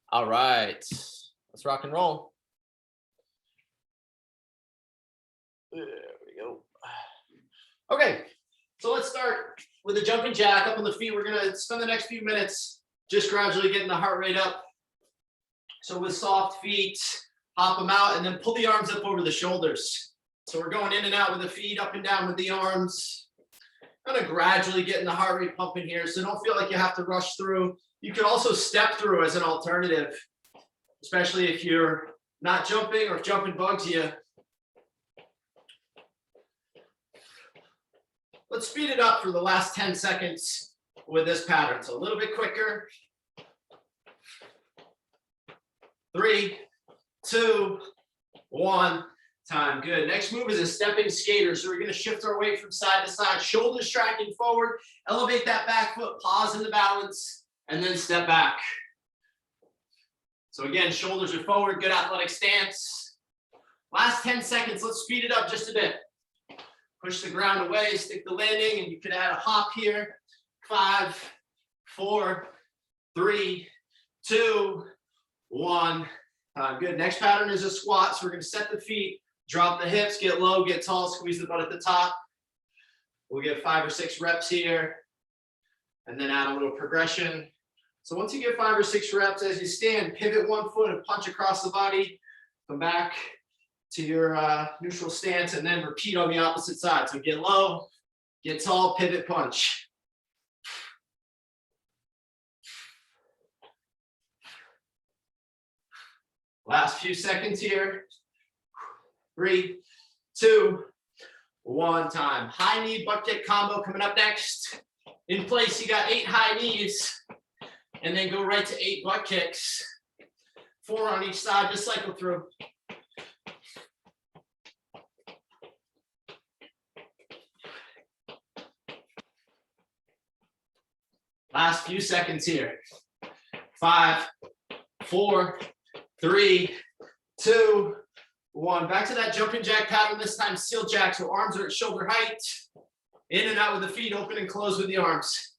All right, let's rock and roll. There we go. Okay, so let's start with a jumping jack up on the feet. We're gonna spend the next few minutes just gradually getting the heart rate up. So with soft feet, hop them out and then pull the arms up over the shoulders. So we're going in and out with the feet, up and down with the arms. Kind of gradually getting the heart rate pumping here, so don't feel like you have to rush through. You can also step through as an alternative, especially if you're not jumping or if jumping bugs you. Let's speed it up for the last 10 seconds with this pattern. So a little bit quicker. 3, 2, 1, time. Good. Next move is a stepping skater. So we're going to shift our weight from side to side, shoulders tracking forward, elevate that back foot, pause in the balance, and then step back. So again, shoulders are forward, good athletic stance. Last 10 seconds, let's speed it up just a bit. Push the ground away, stick the landing, and you can add a hop here. 5, 4, 3, 2, 1. Good. Next pattern is a squat. So we're going to set the feet, drop the hips, get low, get tall, squeeze the butt at the top. We'll get 5 or 6 reps here, and then add a little progression. So once you get 5 or 6 reps, as you stand, pivot one foot and punch across the body. Come back to your neutral stance, and then repeat on the opposite side. So get low, get tall, pivot, punch. Last few seconds here. 3, 2, 1, time. High knee butt kick combo coming up next. In place, you got 8 high knees, and then go right to 8 butt kicks. 4 on each side, just cycle through. Last few seconds here. 5, 4, 3, 2, 1. Back to that jumping jack pattern, this time seal jack, so arms are at shoulder height. In and out with the feet, open and close with the arms.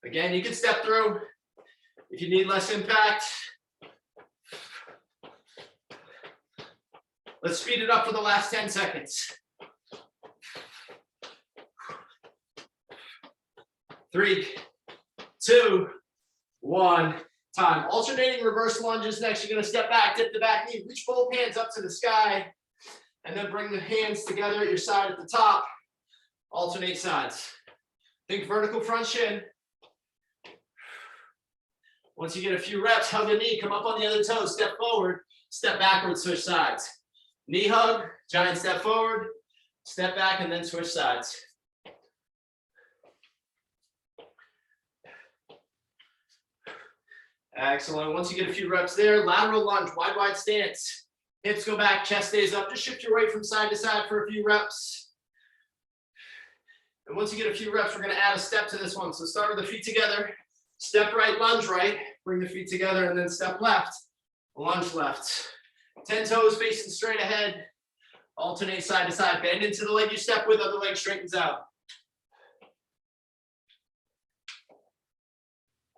Again, you can step through if you need less impact. Let's speed it up for the last 10 seconds. 3, 2, 1, time. Alternating reverse lunges next. You're going to step back, dip the back knee, reach both hands up to the sky, and then bring the hands together at your side at the top. Alternate sides. Think vertical front shin. Once you get a few reps, hug the knee, come up on the other toe, step forward, step backwards, switch sides. Knee hug, giant step forward, step back, and then switch sides. Excellent. Once you get a few reps there, lateral lunge, wide stance. Hips go back, chest stays up. Just shift your weight from side to side for a few reps. And once you get a few reps, we're going to add a step to this one. So start with the feet together. Step right, lunge right. Bring the feet together and then step left. Lunge left. 10 toes facing straight ahead. Alternate side to side. Bend into the leg you step with, other leg straightens out.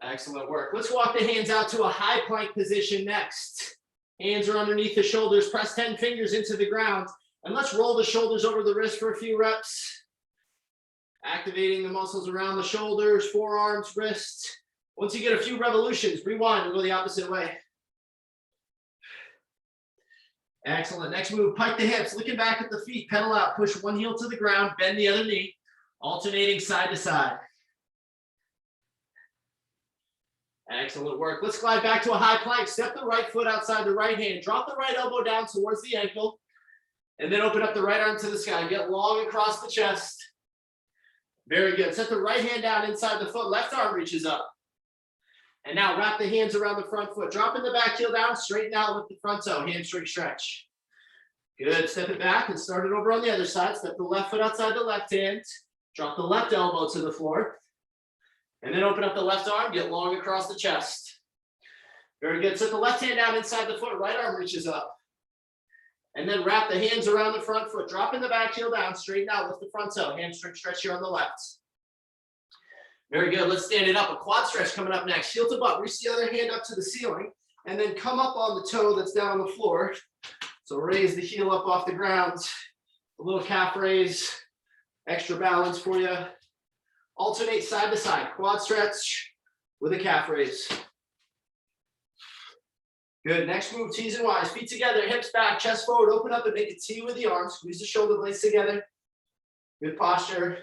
Excellent work. Let's walk the hands out to a high plank position next. Hands are underneath the shoulders. Press 10 fingers into the ground. And let's roll the shoulders over the wrist for a few reps. Activating the muscles around the shoulders, forearms, wrists. Once you get a few revolutions, rewind and go the opposite way. Excellent. Next move, pike the hips, looking back at the feet, pedal out, push one heel to the ground, bend the other knee, alternating side to side. Excellent work. Let's glide back to a high plank. Step the right foot outside the right hand. Drop the right elbow down towards the ankle. And then open up the right arm to the sky. Get long across the chest. Very good. Set the right hand down inside the foot. Left arm reaches up. And now wrap the hands around the front foot. Dropping the back heel down. Straighten out with the front toe. Hamstring stretch. Good. Step it back and start it over on the other side. Step the left foot outside the left hand. Drop the left elbow to the floor. And then open up the left arm, get long across the chest. Very good. Set the left hand down inside the foot, right arm reaches up. And then wrap the hands around the front foot, dropping the back heel down, straighten out with the front toe, hamstring stretch here on the left. Very good. Let's stand it up. A quad stretch coming up next. Heel to butt. Reach the other hand up to the ceiling and then come up on the toe that's down on the floor. So raise the heel up off the ground. A little calf raise. Extra balance for you. Alternate side to side. Quad stretch with a calf raise. Good. Next move, T's and Y's. Feet together, hips back, chest forward. Open up and make a T with the arms. Squeeze the shoulder blades together. Good posture.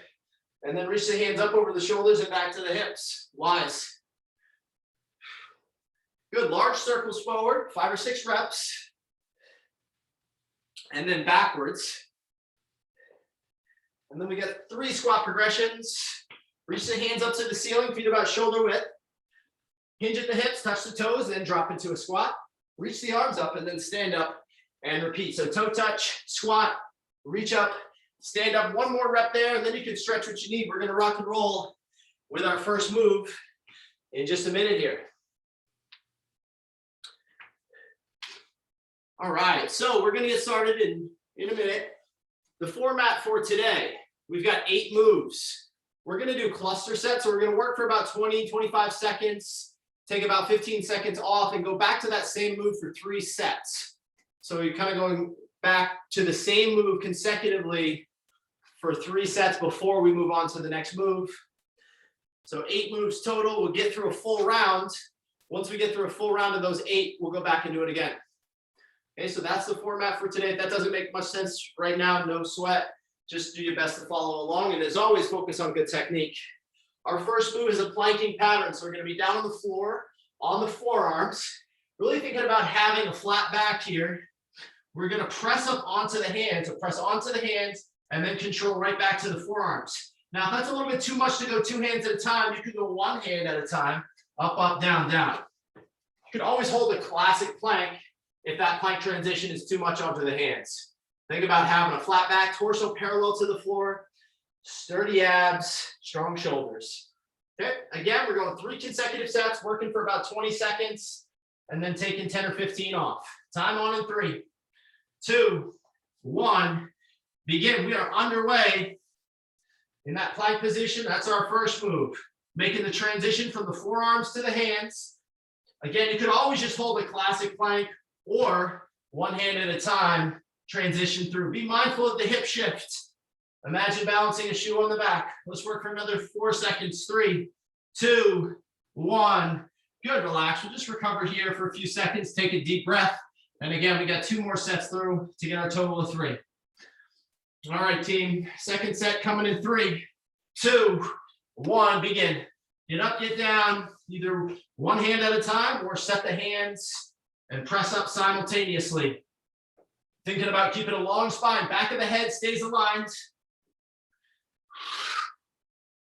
And then reach the hands up over the shoulders and back to the hips. Y's. Good. Large circles forward. 5 or 6 reps. And then backwards. And then we got 3 squat progressions. Reach the hands up to the ceiling, feet about shoulder width. Hinge at the hips, touch the toes, then drop into a squat. Reach the arms up and then stand up and repeat. So toe touch, squat, reach up, stand up. 1 more rep there, and then you can stretch what you need. We're gonna rock and roll with our first move in just a minute here. All right, so we're gonna get started in a minute. The format for today, we've got 8 moves. We're gonna do cluster sets, so we're gonna work for about 20, 25 seconds, take about 15 seconds off and go back to that same move for 3 sets. So you're kind of going back to the same move consecutively for 3 sets before we move on to the next move. So 8 moves total. We'll get through a full round. Once we get through a full round of those 8, we'll go back and do it again. Okay, so that's the format for today. If that doesn't make much sense right now, no sweat. Just do your best to follow along. And as always, focus on good technique. Our first move is a planking pattern. So we're going to be down on the floor, on the forearms. Really thinking about having a flat back here. We're going to press up onto the hands. So press onto the hands and then control right back to the forearms. Now, if that's a little bit too much to go 2 hands at a time, you can go 1 hand at a time. Up, up, down, down. You can always hold a classic plank if that plank transition is too much onto the hands. Think about having a flat back, torso parallel to the floor, sturdy abs, strong shoulders. Okay, again, we're going 3 consecutive sets, working for about 20 seconds, and then taking 10 or 15 off. Time on in 3, 2, 1. Begin. We are underway in that plank position. That's our first move. Making the transition from the forearms to the hands. Again, you could always just hold a classic plank or 1 hand at a time, transition through. Be mindful of the hip shift. Imagine balancing a shoe on the back. Let's work for another 4 seconds. 3, 2, 1. Good, relax. We'll just recover here for a few seconds. Take a deep breath. And again, we got 2 more sets through to get our total of 3. All right, team. Second set coming in 3, 2, 1. Begin. Get up, get down. Either 1 hand at a time or set the hands and press up simultaneously. Thinking about keeping a long spine. Back of the head stays aligned.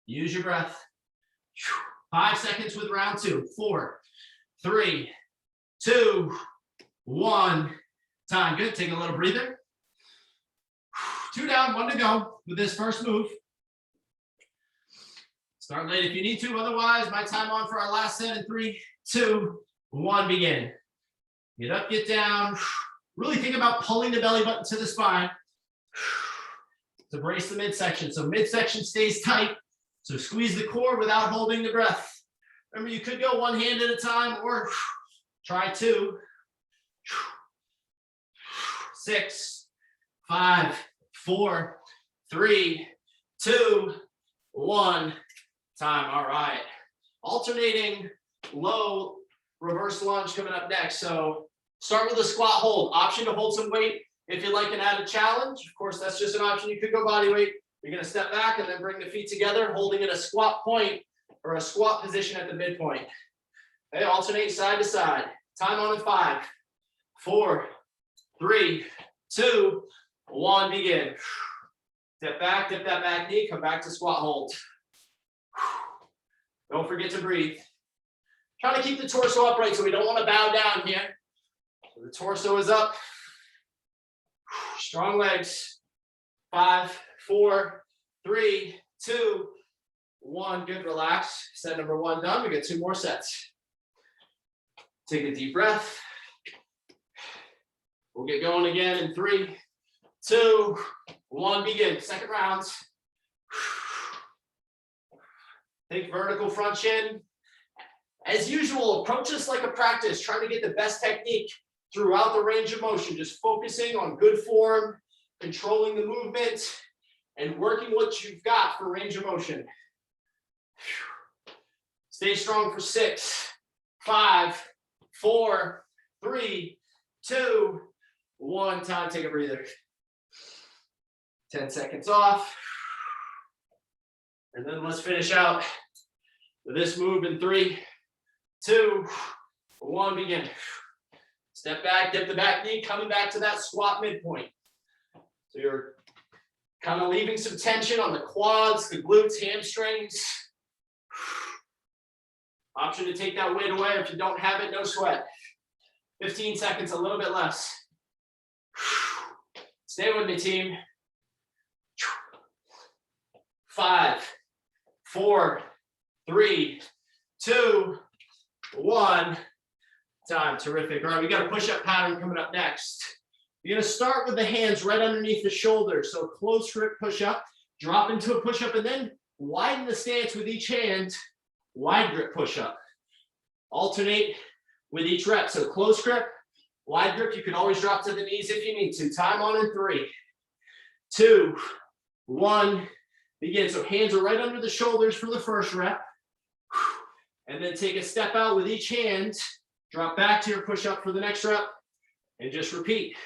Use your breath. 5 seconds with round 2. 4, 3, 2, 1. Time. Good. Take a little breather. 2 down, 1 to go with this first move. Start late if you need to. Otherwise, my time on for our last set in 3, 2, 1. Begin. Get up, get down. Really think about pulling the belly button to the spine to brace the midsection. So midsection stays tight. So squeeze the core without holding the breath. Remember, you could go 1 hand at a time or try 2. 6, 5, 4, 3, 2, 1. Time. All right. Alternating low reverse lunge coming up next. So start with a squat hold. Option to hold some weight if you'd like an added challenge. Of course, that's just an option. You could go body weight. You're going to step back and then bring the feet together, holding in a squat point or a squat position at the midpoint. Okay, alternate side to side. Time on in 5, 4, 3, 2, 1. Begin. Step back, dip that back knee, come back to squat hold. Don't forget to breathe. Trying to keep the torso upright, so we don't want to bow down here. So the torso is up. Strong legs. 5, 4, 3, 2, 1. Good, relax. Set number 1 done. We got 2 more sets. Take a deep breath. We'll get going again in 3, 2, 1. Begin. Second round. Think vertical front shin. As usual, approach this like a practice, trying to get the best technique throughout the range of motion, just focusing on good form, controlling the movement, and working what you've got for range of motion. Stay strong for 6, 5, 4, 3, 2, 1. Time, take a breather. 10 seconds off. And then let's finish out with this move in 3, 2, 1, begin. Step back, dip the back knee, coming back to that squat midpoint. So you're kind of leaving some tension on the quads, the glutes, hamstrings. Option to take that weight away. If you don't have it, no sweat. 15 seconds, a little bit less. Stay with me, team. 5, 4, 3, 2, 1. Time. Terrific. All right, we got a push-up pattern coming up next. You're going to start with the hands right underneath the shoulders. So close grip push-up, drop into a push-up, and then widen the stance with each hand. Wide grip push-up. Alternate with each rep. So close grip, wide grip. You can always drop to the knees if you need to. Time on in 3, 2, 1. Begin. So hands are right under the shoulders for the first rep. And then take a step out with each hand. Drop back to your push-up for the next rep. And just repeat.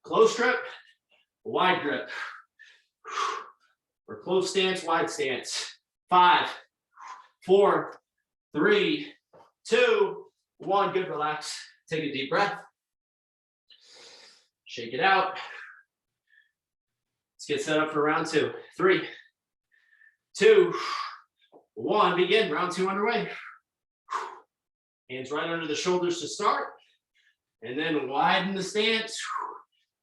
Close grip, wide grip. Or close stance, wide stance. 5, 4, 3, 2, 1. Good, relax. Take a deep breath. Shake it out. Let's get set up for round 2. 3, 2, 1. Begin. Round 2 underway. Hands right under the shoulders to start. And then widen the stance.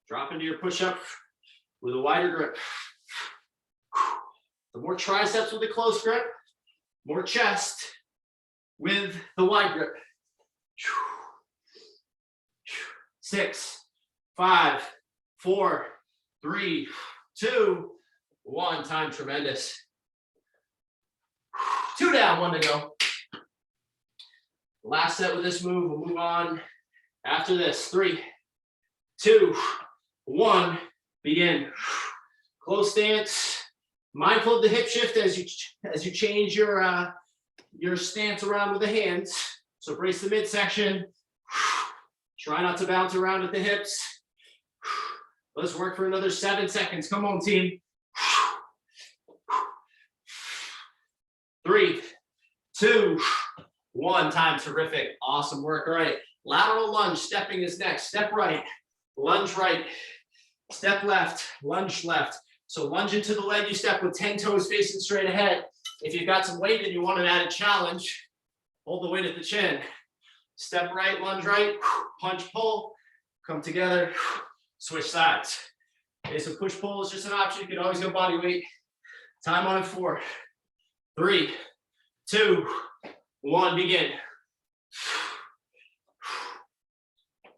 Drop into your push-up with a wider grip. The more triceps with the close grip, more chest with the wide grip. 6, 5, 4, 3, 2, 1. Time. Tremendous. 2 down, 1 to go. Last set with this move. We'll move on after this. 3, 2, 1. Begin. Close stance. Mindful of the hip shift as you change your stance around with the hands. So brace the midsection. Try not to bounce around at the hips. Let's work for another 7 seconds. Come on, team. 3, 2, 1. Time. Terrific. Awesome work. All right. Lateral lunge. Stepping is next. Step right. Lunge right. Step left. Lunge left. So lunge into the leg you step with 10 toes facing straight ahead. If you've got some weight and you want an added challenge, hold the weight at the chin. Step right, lunge right, punch, pull, come together, switch sides. Okay, so push pull is just an option. You can always go body weight. Time on in 4, 3, 2, 1, begin.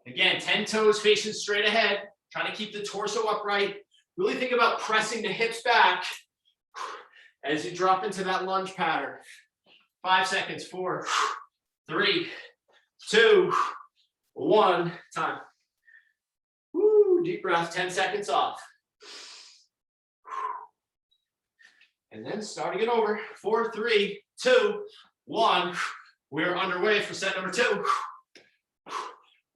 Again, 10 toes facing straight ahead. Trying to keep the torso upright. Really think about pressing the hips back as you drop into that lunge pattern. 5 seconds. 4, 3, 2, 1. Time. Woo, deep breath. 10 seconds off. And then starting it over. 4, 3, 2, 1. We're underway for set number 2.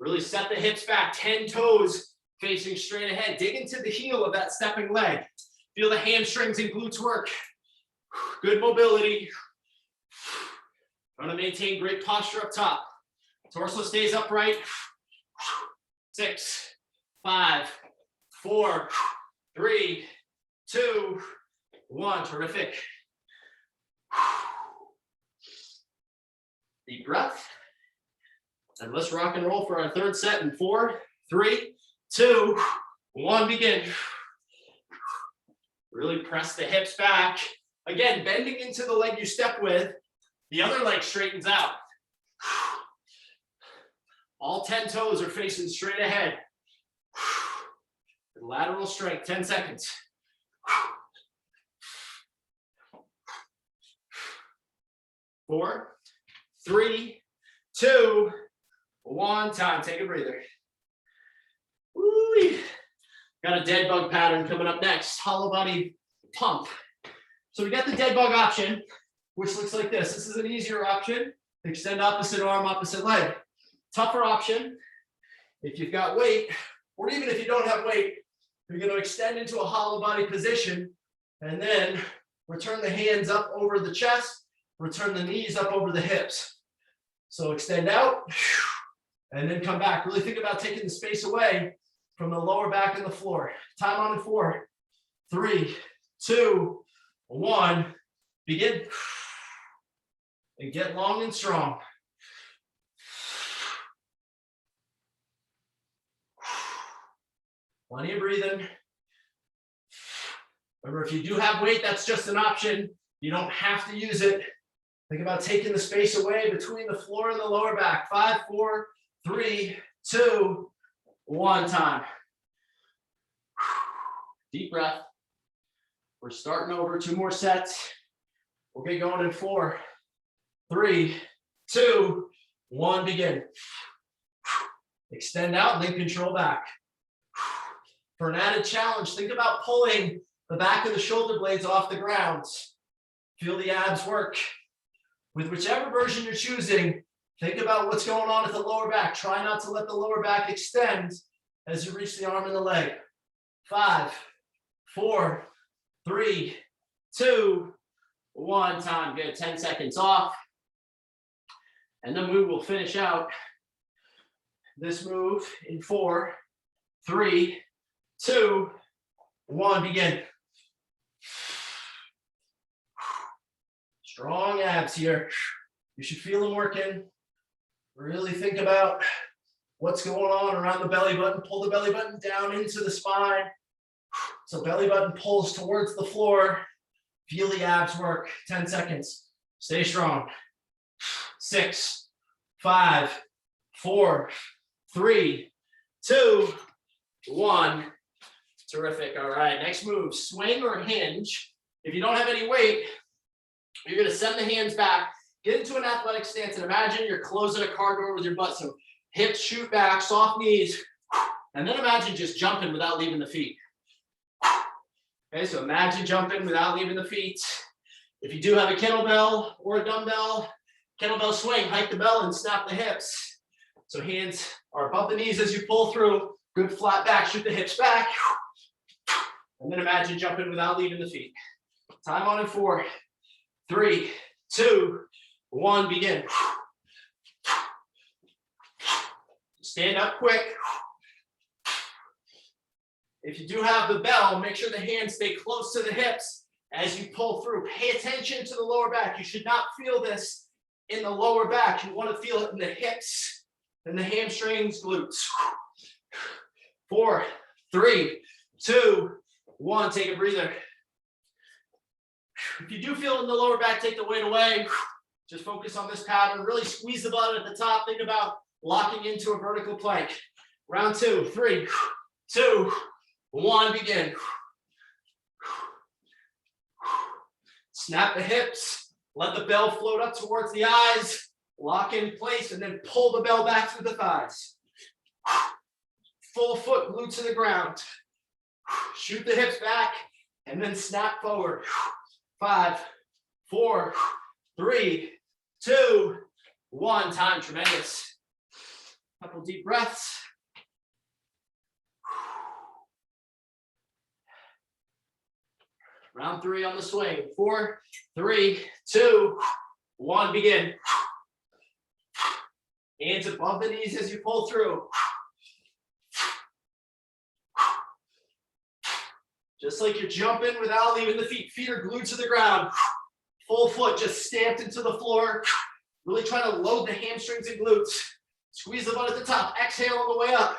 Really set the hips back. 10 toes facing straight ahead. Dig into the heel of that stepping leg. Feel the hamstrings and glutes work. Good mobility. Trying to maintain great posture up top. Torso stays upright. 6, 5, 4, 3, 2, 1. Terrific. Deep breath. And let's rock and roll for our third set in 4, 3, 2, 1, begin. Really press the hips back. Again, bending into the leg you step with. The other leg straightens out. All 10 toes are facing straight ahead. Lateral strength, 10 seconds. 4, 3, 2, 1. Time. Take a breather. Woo-wee. Got a dead bug pattern coming up next. Hollow body pump. So we got the dead bug option, which looks like this. This is an easier option. Extend opposite arm, opposite leg. Tougher option, if you've got weight, or even if you don't have weight, you're going to extend into a hollow body position and then return the hands up over the chest, return the knees up over the hips. So extend out and then come back. Really think about taking the space away from the lower back and the floor. Time on in 4, 3, 2, 1. Begin. And get long and strong. Plenty of breathing. Remember, if you do have weight, that's just an option. You don't have to use it. Think about taking the space away between the floor and the lower back. 5, 4, 3, 2, 1. Time. Deep breath. We're starting over. 2 more sets. We'll get going in 4, 3, 2, 1. Begin. Extend out and then control back. For an added challenge, think about pulling the back of the shoulder blades off the ground. Feel the abs work. With whichever version you're choosing, think about what's going on at the lower back. Try not to let the lower back extend as you reach the arm and the leg. 5, 4, 3, 2, 1. Time. Good. 10 seconds off. And then we will finish out this move in 4, 3, 2, 1. Begin. Strong abs here. You should feel them working. Really think about what's going on around the belly button. Pull the belly button down into the spine. So belly button pulls towards the floor. Feel the abs work. 10 seconds. Stay strong. 6, 5, 4, 3, 2, 1. Terrific. All right. Next move, swing or hinge. If you don't have any weight, you're going to send the hands back, get into an athletic stance, and imagine you're closing a car door with your butt. So hips shoot back, soft knees, and then imagine just jumping without leaving the feet. Okay, so imagine jumping without leaving the feet. If you do have a kettlebell or a dumbbell, kettlebell swing, hike the bell and snap the hips. So hands are above the knees as you pull through. Good flat back, shoot the hips back. And then imagine jumping without leaving the feet. Time on in 4, 3, 2, 1. Begin. Stand up quick. If you do have the bell, make sure the hands stay close to the hips as you pull through. Pay attention to the lower back. You should not feel this in the lower back. You want to feel it in the hips and the hamstrings, glutes. 4, 3, 2, 1. Take a breather. If you do feel it in the lower back, take the weight away. Just focus on this pattern. Really squeeze the butt at the top. Think about locking into a vertical plank. Round 2, 3, 2, 1. Begin. Snap the hips. Let the bell float up towards the eyes. Lock in place and then pull the bell back through the thighs. Full foot, glutes to the ground. Shoot the hips back and then snap forward. 5, 4, 3, 2, 1. Time. Tremendous. Couple deep breaths. Round 3 on the swing. 4, 3, 2, 1. Begin. Hands above the knees as you pull through. Just like you're jumping without leaving the feet. Feet are glued to the ground. Full foot just stamped into the floor. Really trying to load the hamstrings and glutes. Squeeze the butt at the top. Exhale on the way up.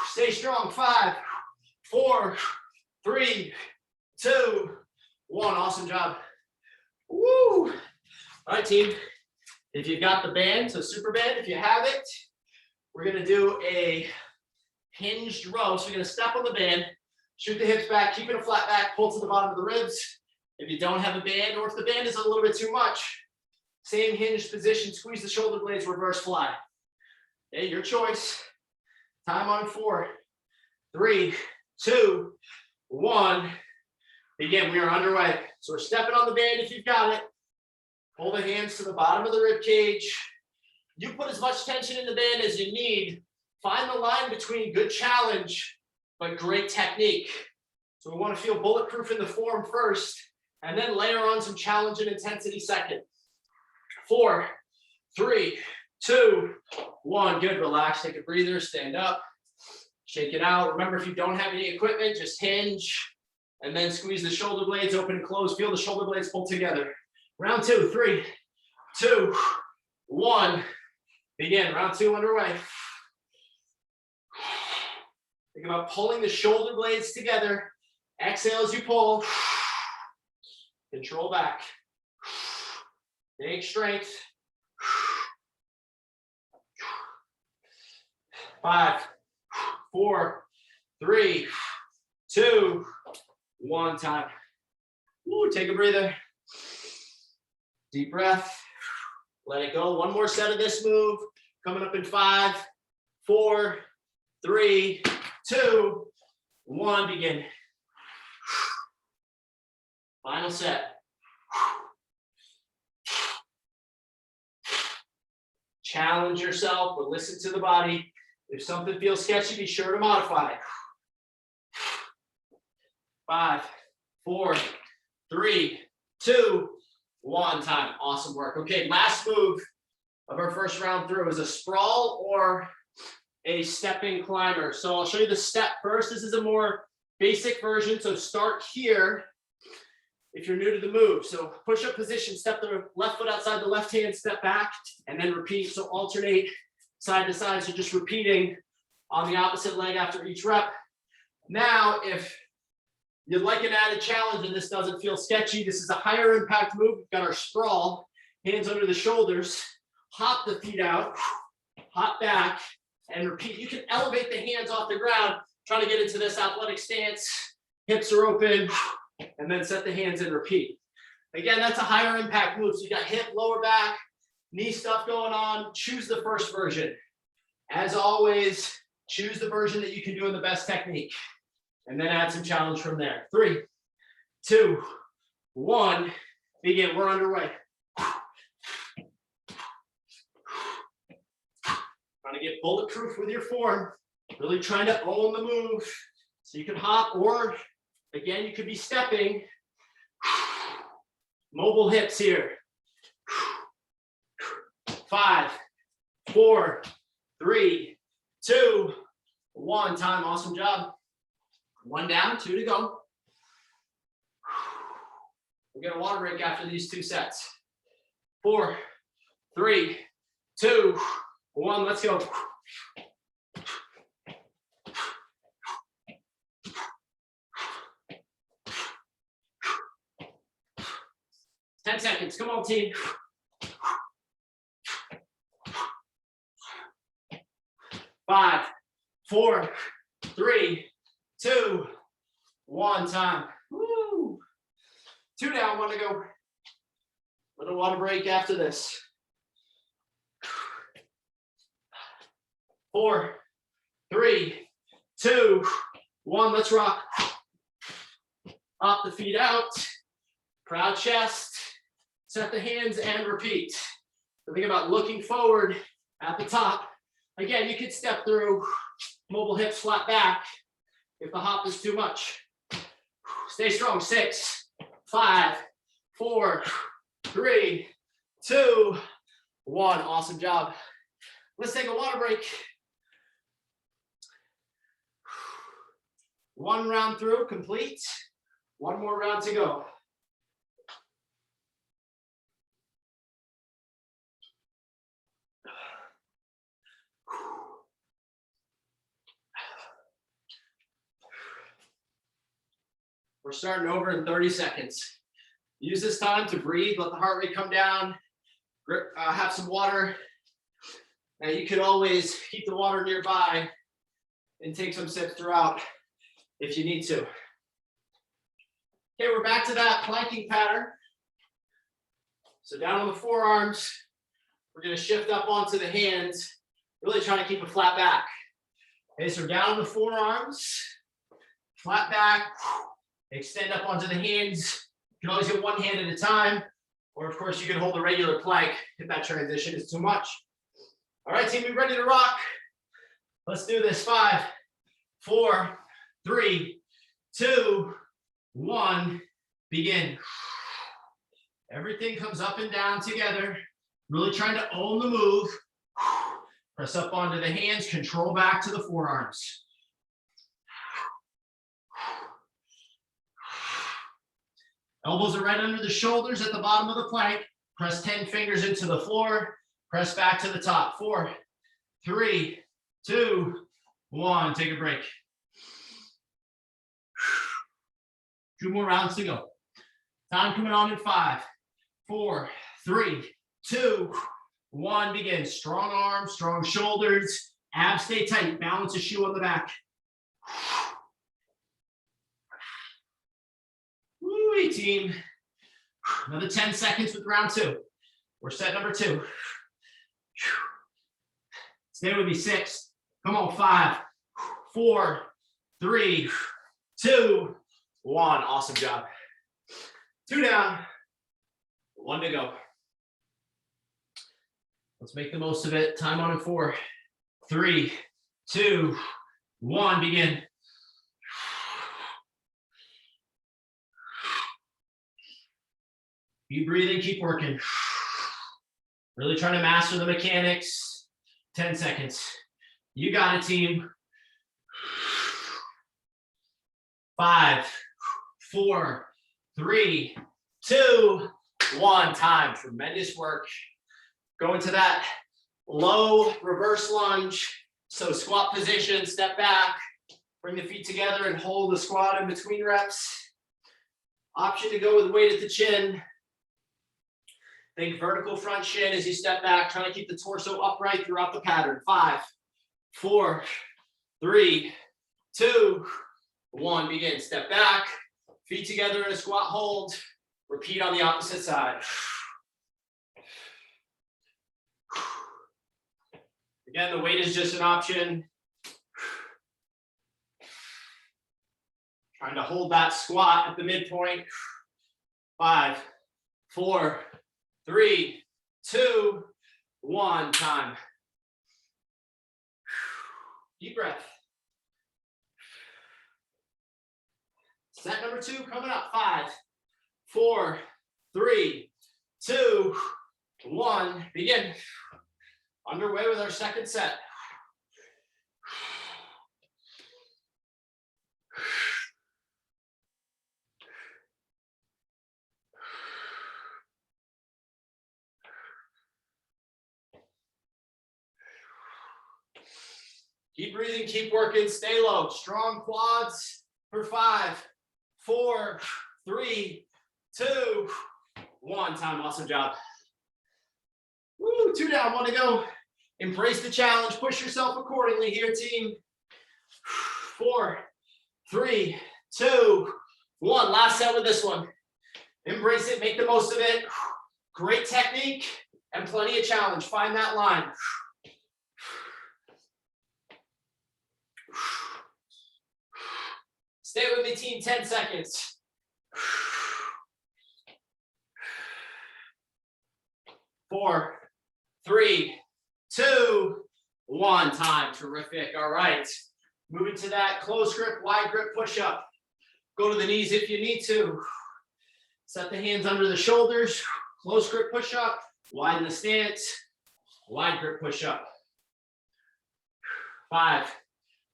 Stay strong. 5, 4, 3, 2, 1. Awesome job. Woo! All right, team. If you've got the band, so superband, if you have it, we're going to do a hinged row. So you're going to step on the band. Shoot the hips back, keep it a flat back, pull to the bottom of the ribs. If you don't have a band, or if the band is a little bit too much, Same hinged position, squeeze the shoulder blades, reverse fly. Okay, your choice. Time on 4, 3, 2, 1. Begin, we are underway. So we're stepping on the band if you've got it. Hold the hands to the bottom of the rib cage. You put as much tension in the band as you need. Find the line between good challenge, but great technique. So we want to feel bulletproof in the form first, and then layer on some challenge and intensity second. 4, 3, 2, 1. Good, relax, take a breather, stand up, shake it out. Remember, if you don't have any equipment, just hinge, and then squeeze the shoulder blades open and close. Feel the shoulder blades pull together. Round 2, 3, 2, 1. Begin, round 2 underway. Think about pulling the shoulder blades together. Exhale as you pull. Control back. Take strength. 5, 4, 3, 2, 1. Time. Ooh, take a breather. Deep breath. Let it go. One more set of this move. Coming up in 5, 4, 3, 2, 1. Begin. Final set. Challenge yourself, but listen to the body. If something feels sketchy, be sure to modify. 5, 4, 3, 2, 1. Time. Awesome work. Okay, last move of our first round through is a sprawl or a stepping climber. So I'll show you the step first. This is a more basic version. So start here if you're new to the move. So push-up position, step the left foot outside the left hand, step back, and then repeat. So alternate side to side. So just repeating on the opposite leg after each rep. Now, if you'd like an added challenge and this doesn't feel sketchy, this is a higher impact move. We've got our sprawl, hands under the shoulders, hop the feet out, hop back, and repeat. You can elevate the hands off the ground, trying to get into this athletic stance. Hips are open, and then set the hands and repeat. Again, that's a higher impact move. So you got hip, lower back, knee stuff going on. Choose the first version. As always, choose the version that you can do in the best technique, and then add some challenge from there. 3, 2, 1. Begin. We're underway. Trying to get bulletproof with your form. Really trying to own the move. So you can hop, or again, you could be stepping. Mobile hips here. 5, 4, 3, 2, 1. Time. Awesome job. 1 down, 2 to go. We'll get a water break after these 2 sets. 4, 3, 2, 1. Let's go. Ten seconds. Come on, team. 5, 4, 3, 2, 1. Time. Woo. 2 down. 1 to go. Little water break after this. 4, 3, 2, 1. Let's rock. Up the feet out. Proud chest. Set the hands and repeat. So think about looking forward at the top. Again, you could step through, mobile hips, flat back if the hop is too much. Stay strong. 6, 5, 4, 3, 2, 1. Awesome job. Let's take a water break. 1 round through, complete. 1 more round to go. We're starting over in 30 seconds. Use this time to breathe, let the heart rate come down, have some water. Now you could always keep the water nearby and take some sips throughout if you need to. Okay, we're back to that planking pattern. So down on the forearms, we're going to shift up onto the hands, really trying to keep a flat back. Okay, so down on the forearms, flat back, extend up onto the hands. You can always get one hand at a time, or of course you can hold a regular plank if that transition is too much. All right, team, we ready to rock? Let's do this. 5, 4, 3, 2, 1, begin. Everything comes up and down together. Really trying to own the move. Press up onto the hands, control back to the forearms. Elbows are right under the shoulders at the bottom of the plank. Press 10 fingers into the floor. Press back to the top. 4, 3, 2, 1. Take a break. 2 more rounds to go. Time coming on in 5, 4, 3, 2, 1. Begin. Strong arms, strong shoulders. Abs stay tight. Balance a shoe on the back. Woo-wee, team. Another 10 seconds with round 2. We're set number 2. Stay with me. 6. Come on. 5, 4, 3, 2, 1. Awesome job. 2 down. 1 to go. Let's make the most of it. Time on in 4, 3, 2, 1. Begin. Keep breathing, keep working. Really trying to master the mechanics. 10 seconds. You got it, team. 5, 4, 3, 2, 1. Time. Tremendous work. Go into that low reverse lunge. So squat position, step back, bring the feet together and hold the squat in between reps. Option to go with weight at the chin. Think vertical front shin as you step back, trying to keep the torso upright throughout the pattern. 5, 4, 3, 2, 1. Begin. Step back, feet together in a squat hold. Repeat on the opposite side. Again, the weight is just an option. Trying to hold that squat at the midpoint. 5, 4, 3, 2, 1. Time. Deep breath. Set number 2 coming up. 5, 4, 3, 2, 1. Begin. Underway with our second set. Keep breathing, keep working, stay low. Strong quads for 5, 4, 3, 2, 1. Time. Awesome job. Woo, 2 down, 1 to go. Embrace the challenge. Push yourself accordingly here, team. 4, 3, 2, 1. Last set with this one. Embrace it. Make the most of it. Great technique and plenty of challenge. Find that line. Stay with me, team. 10 seconds. 4, 3, 2, 1. Time. Terrific. All right. Moving to that close grip, wide grip push-up. Go to the knees if you need to. Set the hands under the shoulders. Close grip push-up. Widen the stance. Wide grip push-up. 5,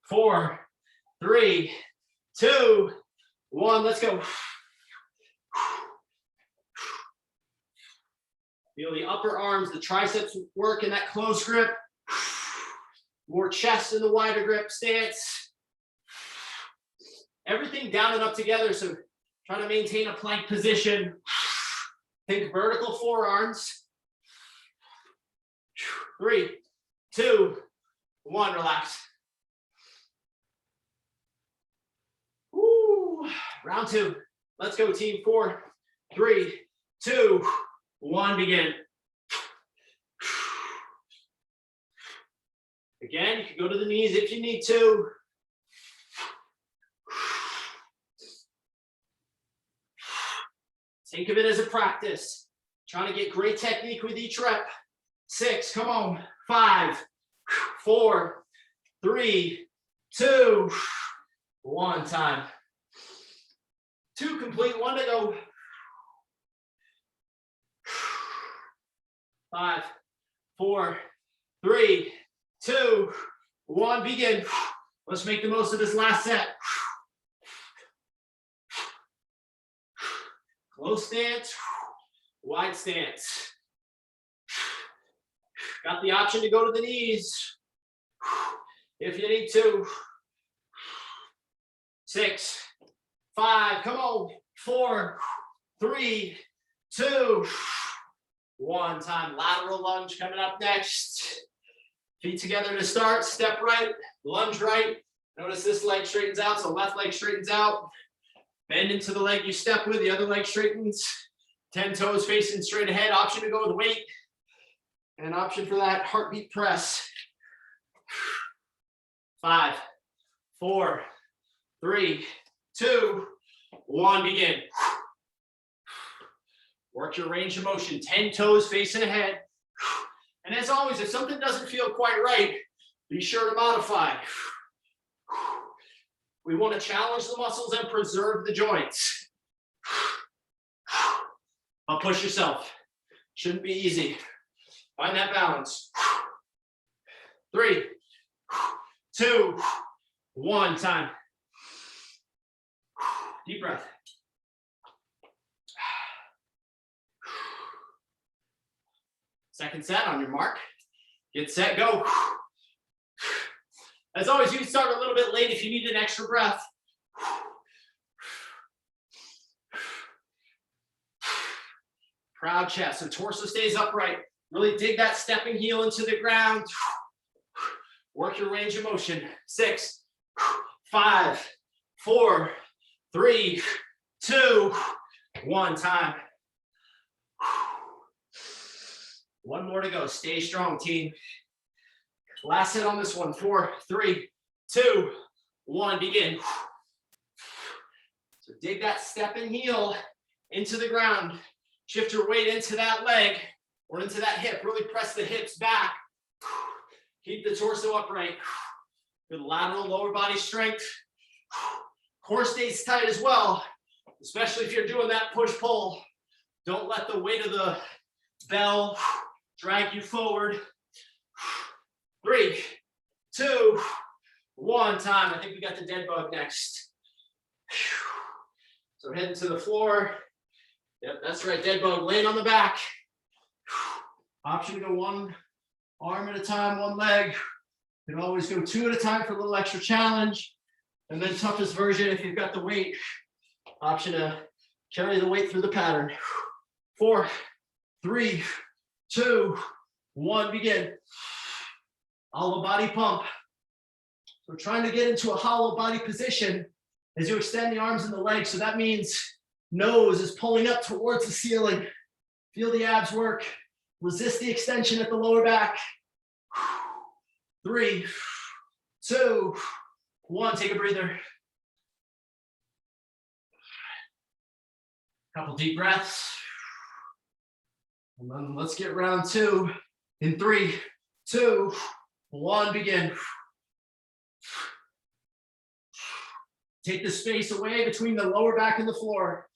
4, 3, 2, 1. Let's go. Feel the upper arms, the triceps work in that close grip. More chest in the wider grip stance. Everything down and up together. So trying to maintain a plank position. Think vertical forearms. 3, 2, 1. Relax. Woo. Round 2. Let's go, team. 4, 3, 2, one, begin. Again, you can go to the knees if you need to. Think of it as a practice. Trying to get great technique with each rep. 6, come on. 5, 4, 3, 2, 1. Time. 2 complete, 1 to go. 5, 4, 3, 2, 1, begin. Let's make the most of this last set. Close stance, wide stance. Got the option to go to the knees if you need to. 6, 5, come on. 4, 3, 2, 1. Time. Lateral lunge coming up next. Feet together to start. Step right, lunge right. Notice this leg straightens out, so left leg straightens out. Bend into the leg you step with, the other leg straightens. 10 toes facing straight ahead. Option to go with weight. And option for that heartbeat press. 5, 4, 3, 2, 1, begin. Work your range of motion. 10 toes facing ahead. And as always, if something doesn't feel quite right, be sure to modify. We want to challenge the muscles and preserve the joints. But push yourself. Shouldn't be easy. Find that balance. 3, 2, 1. Time. Deep breath. Second set on your mark. Get set, go. As always, you can start a little bit late if you need an extra breath. Proud chest, so torso stays upright. Really dig that stepping heel into the ground. Work your range of motion. 6, 5, 4, 3, 2, 1. Time. 1 more to go. Stay strong, team. Last set on this one. 4, 3, 2, 1. Begin. So dig that stepping heel into the ground. Shift your weight into that leg or into that hip. Really press the hips back. Keep the torso upright. Good lateral lower body strength. Core stays tight as well, especially if you're doing that push-pull. Don't let the weight of the bell drag you forward. 3, 2, 1. Time. I think we got the dead bug next. So heading to the floor. Yep, that's right, dead bug. Laying on the back. Option to go 1 arm at a time, 1 leg. You can always go 2 at a time for a little extra challenge. And then toughest version, if you've got the weight, option to carry the weight through the pattern. 4, 3, 2, 1, begin. Hollow body pump. So we're trying to get into a hollow body position as you extend the arms and the legs. So that means nose is pulling up towards the ceiling. Feel the abs work. Resist the extension at the lower back. 3, 2, 1. Take a breather. Couple deep breaths. And then let's get round 2 in 3, 2, 1. Begin. Take the space away between the lower back and the floor.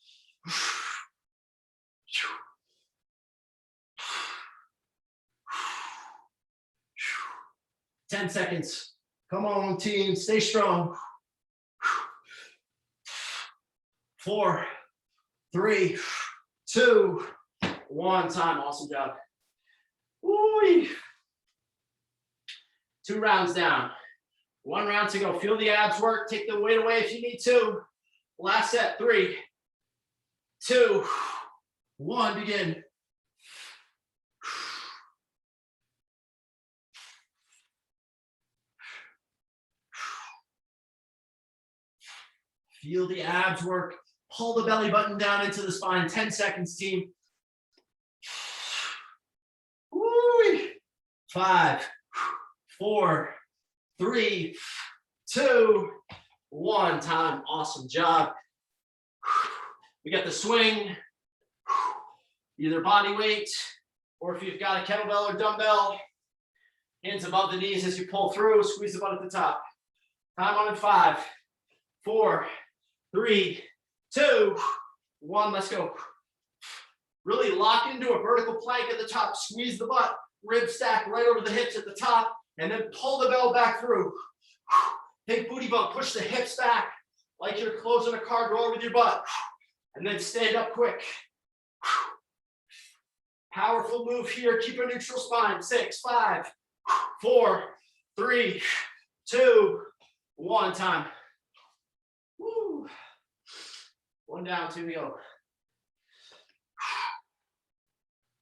10 seconds. Come on, team. Stay strong. 4, 3, 2, 1. Time. Awesome job. Woo-wee. 2 rounds down. 1 round to go. Feel the abs work. Take the weight away if you need to. Last set. 3, 2, 1. Begin. Feel the abs work. Pull the belly button down into the spine. 10 seconds, team. 5, 4, 3, 2, 1. Time. Awesome job. We got the swing, either body weight, or if you've got a kettlebell or dumbbell, hands above the knees as you pull through, squeeze the butt at the top. Time on in 5, 4, 3, 2, 1. Let's go. Really lock into a vertical plank at the top. Squeeze the butt, rib stack right over the hips at the top, and then pull the bell back through. Take booty bump, push the hips back like you're closing a car door with your butt, and then stand up quick. Powerful move here. Keep a neutral spine. 6, 5, 4, 3, 2, 1. Time. Woo. 1 down, 2 to go.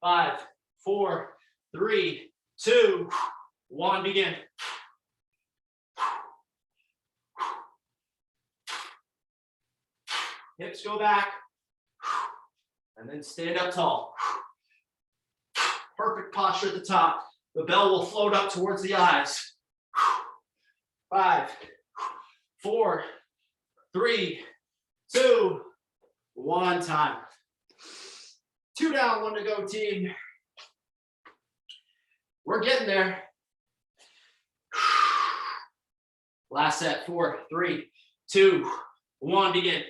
5, 4, 3, 2, 1. Begin. Hips go back, and then stand up tall. Perfect posture at the top. The bell will float up towards the eyes. 5, 4, 3, 2, 1. Time. 2 down, 1 to go, team. We're getting there. Last set. 4, 3, 2, 1. Begin.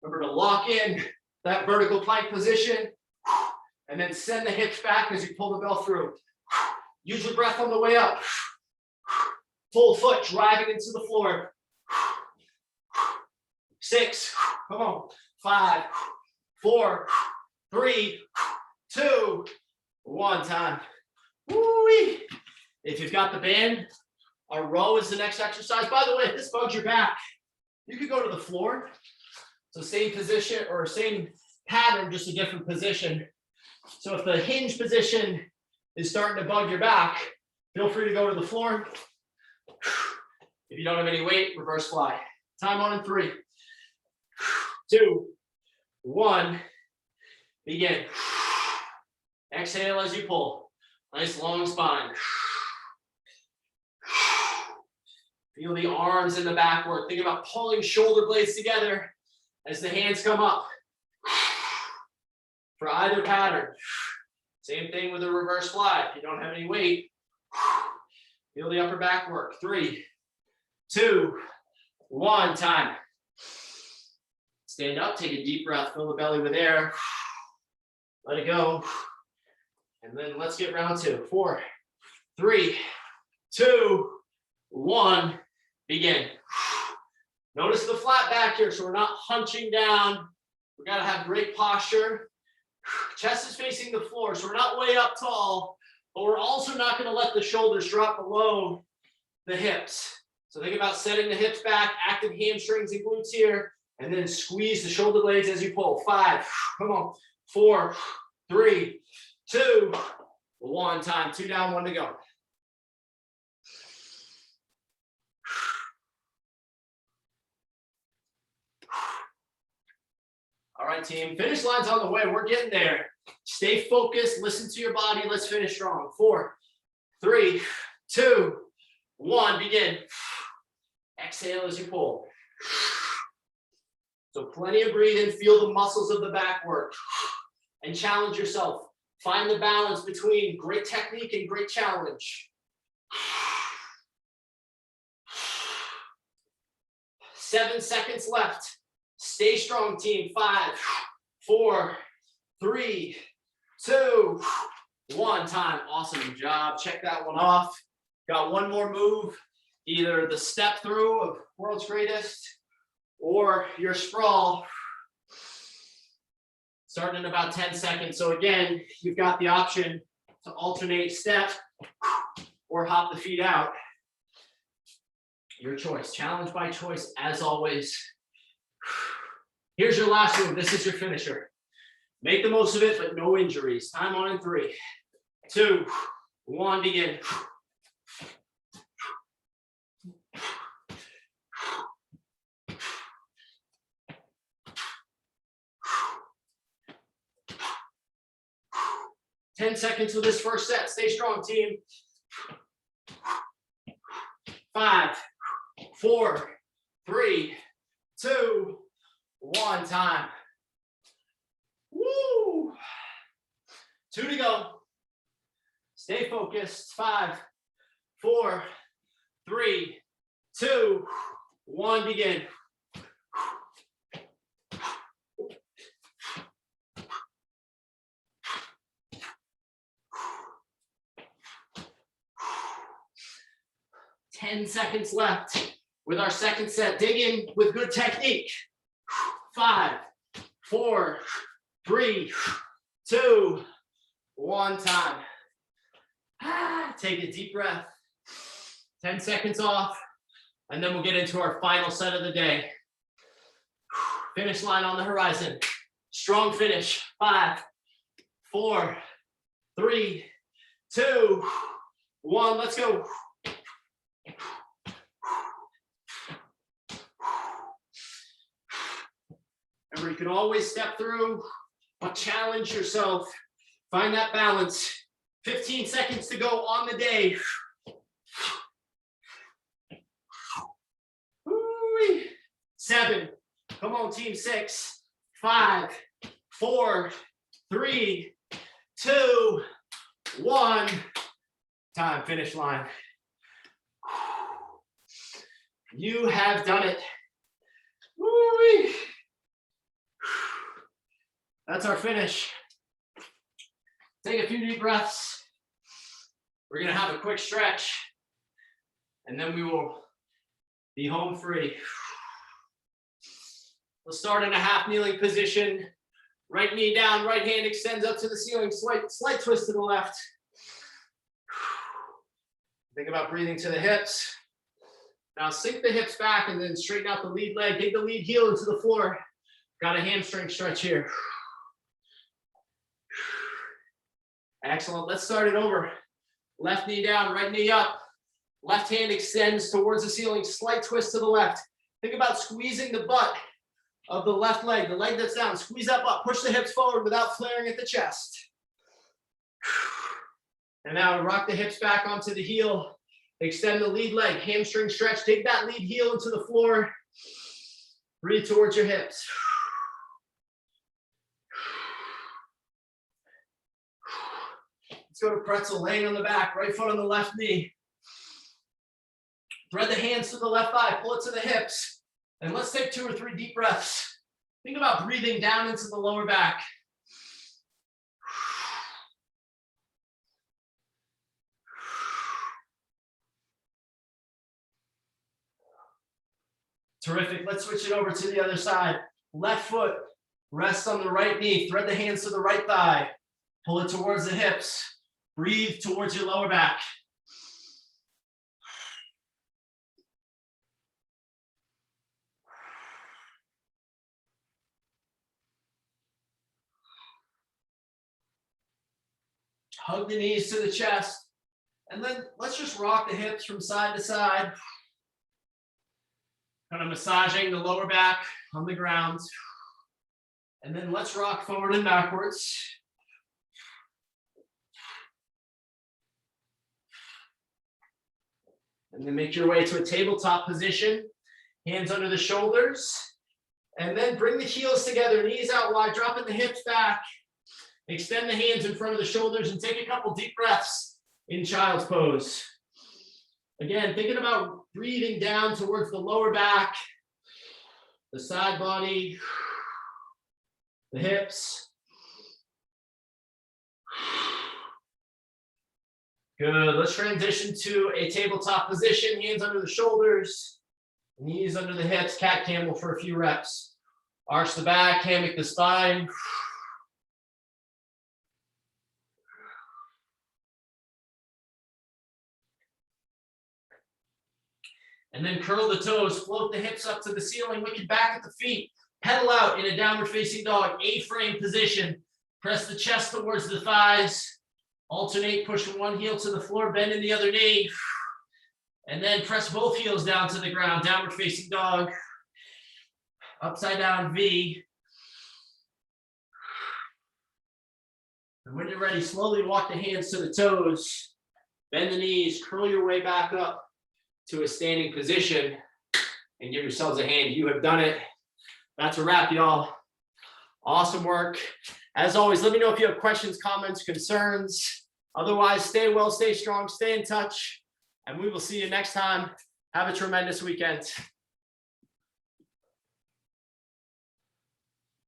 Remember to lock in that vertical plank position and then send the hips back as you pull the bell through. Use your breath on the way up. Full foot driving into the floor. 6, come on. 5, 4, 3, 2, 1. Time. Woo-wee. If you've got the band, a row is the next exercise. By the way, if this bugs your back, you could go to the floor. So same position or same pattern, just a different position. So if the hinge position is starting to bug your back, feel free to go to the floor. If you don't have any weight, reverse fly. Time on in 3, 2, 1. Begin. Exhale as you pull. Nice long spine. Feel the arms in the back work. Think about pulling shoulder blades together as the hands come up. For either pattern. Same thing with a reverse fly. If you don't have any weight, feel the upper back work. 3, 2, 1. Time. Stand up, take a deep breath, fill the belly with air. Let it go. And then let's get round 2. 4, 3, 2, 1. Begin. Notice the flat back here, so we're not hunching down. We gotta have great posture. Chest is facing the floor, so we're not way up tall, but we're also not gonna let the shoulders drop below the hips. So think about setting the hips back, active hamstrings and glutes here, and then squeeze the shoulder blades as you pull. 5, come on. 4, 3, 2, 1. Time. 2 down, 1 to go. All right, team. Finish line's on the way. We're getting there. Stay focused. Listen to your body. Let's finish strong. 4, 3, 2, 1. Begin. Exhale as you pull. So plenty of breathing. Feel the muscles of the back work. And challenge yourself. Find the balance between great technique and great challenge. 7 seconds left. Stay strong, team. 5, 4, 3, 2, 1. Time. Awesome job. Check that one off. Got one more move. Either the step through of World's Greatest or your sprawl. Starting in about 10 seconds. So again, you've got the option to alternate step or hop the feet out. Your choice. Challenge by choice, as always. Here's your last move. This is your finisher. Make the most of it, but no injuries. Time on in 3, 2, 1. Begin. 10 seconds for this first set. Stay strong, team. 5, 4, 3, 2, 1. Time. Woo! 2 to go. Stay focused. 5, 4, 3, 2, 1. Begin. Ten seconds left with our second set. Dig in with good technique. 5, 4, 3, 2, 1. Time. Take a deep breath. 10 seconds off, and then we'll get into our final set of the day. Finish line on the horizon. Strong finish. 5, 4, 3, 2, 1. Let's go. Remember, you can always step through, but challenge yourself. Find that balance. 15 seconds to go on the day. 7. Come on, team. 6, 5, 4, 3, 2, 1. Time. Finish line. You have done it. Woo-wee. That's our finish. Take a few deep breaths. We're going to have a quick stretch, and then we will be home free. We'll start in a half kneeling position. Right knee down, right hand extends up to the ceiling. Slight twist to the left. Think about breathing to the hips. Now sink the hips back and then straighten out the lead leg. Dig the lead heel into the floor. Got a hamstring stretch here. Excellent. Let's start it over. Left knee down, right knee up. Left hand extends towards the ceiling. Slight twist to the left. Think about squeezing the butt of the left leg, the leg that's down. Squeeze that butt. Push the hips forward without flaring at the chest. And now rock the hips back onto the heel. Extend the lead leg. Hamstring stretch. Take that lead heel into the floor. Breathe towards your hips. Let's go to pretzel, laying on the back, right foot on the left knee. Thread the hands to the left thigh, pull it to the hips. And let's take 2 or 3 deep breaths. Think about breathing down into the lower back. Terrific. Let's switch it over to the other side. Left foot rests on the right knee. Thread the hands to the right thigh. Pull it towards the hips. Breathe towards your lower back. Hug the knees to the chest. And then let's just rock the hips from side to side. Kind of massaging the lower back on the ground. And then let's rock forward and backwards. And then make your way to a tabletop position. Hands under the shoulders. And then bring the heels together, knees out wide, dropping the hips back. Extend the hands in front of the shoulders and take a couple deep breaths in child's pose. Again, thinking about breathing down towards the lower back, the side body, the hips. Good. Let's transition to a tabletop position. Hands under the shoulders, knees under the hips, cat camel for a few reps. Arch the back, hammock the spine. And then curl the toes, float the hips up to the ceiling, wicked back at the feet. Pedal out in a downward facing dog, A-frame position. Press the chest towards the thighs. Alternate, pushing one heel to the floor, bend in the other knee. And then press both heels down to the ground, downward facing dog. Upside down V. And when you're ready, slowly walk the hands to the toes, bend the knees, curl your way back up to a standing position, and give yourselves a hand. You have done it. That's a wrap, y'all. Awesome work. As always, let me know if you have questions, comments, concerns. Otherwise, stay well, stay strong, stay in touch, and we will see you next time. Have a tremendous weekend.